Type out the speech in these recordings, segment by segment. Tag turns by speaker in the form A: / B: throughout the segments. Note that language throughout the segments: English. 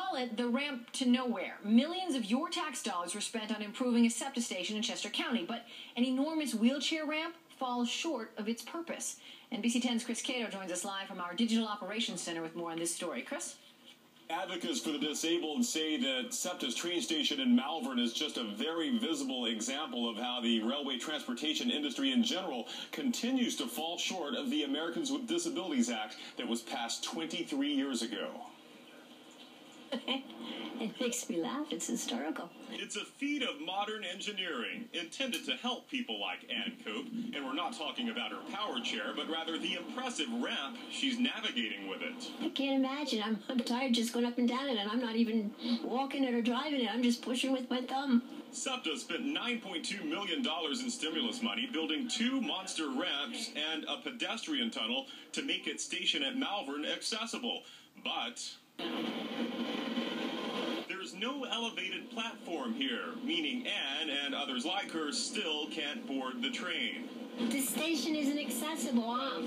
A: call it the ramp to nowhere. Millions of your tax dollars were spent on improving a SEPTA station in Chester County, but an enormous wheelchair ramp falls short of its purpose. NBC 10's Chris Cato joins us live from our Digital Operations Center with more on this story. Chris?
B: Advocates for the disabled say that SEPTA's train station in Malvern is just a very visible example of how the railway transportation industry in general continues to fall short of the Americans with Disabilities Act that was passed 23 years ago.
C: It makes me laugh. It's historical.
B: It's a feat of modern engineering intended to help people like Ann cope. And we're not talking about her power chair, but rather the impressive ramp she's navigating with it.
C: I can't imagine. I'm tired just going up and down it, and I'm not even walking it or driving it. I'm just pushing with my thumb.
B: SEPTA spent $9.2 million in stimulus money building 2 monster ramps and a pedestrian tunnel to make its station at Malvern accessible. But there's no elevated platform here, meaning Ann and others like her still can't board the train.
C: The station isn't accessible, huh?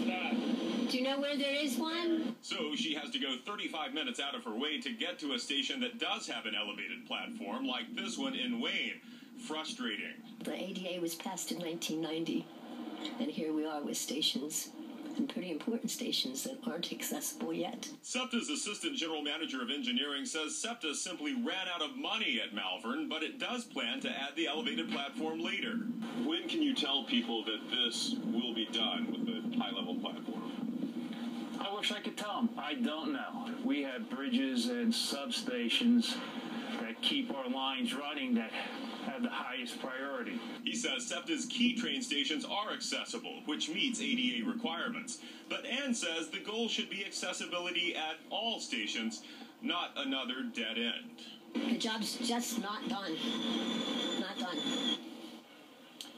C: Do you know where there is one?
B: So she has to go 35 minutes out of her way to get to a station that does have an elevated platform, like this one in Wayne. Frustrating.
C: The ADA was passed in 1990, and here we are with stations, and pretty important stations that aren't accessible yet.
B: SEPTA's Assistant General Manager of Engineering says SEPTA simply ran out of money at Malvern, but it does plan to add the elevated platform later. When can you tell people that this will be done with the high-level platform?
D: I wish I could tell them. I don't know. We have bridges and substations that keep our lines running that have the highest priority.
B: He says SEPTA's key train stations are accessible, which meets ADA requirements. But Ann says the goal should be accessibility at all stations, not another dead end.
C: The job's just not done. Not done.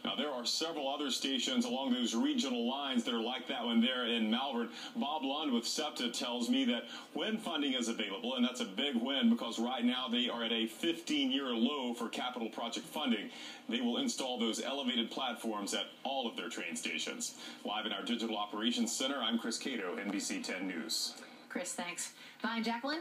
B: Now, there are several other stations along those regional lines that are like that one there in Malvern. Bob Lund with SEPTA tells me that when funding is available, and that's a big win because right now they are at a 15-year low for capital project funding, they will install those elevated platforms at all of their train stations. Live in our Digital Operations Center, I'm Chris Cato, NBC 10 News.
A: Chris, thanks. Bye, Jacqueline.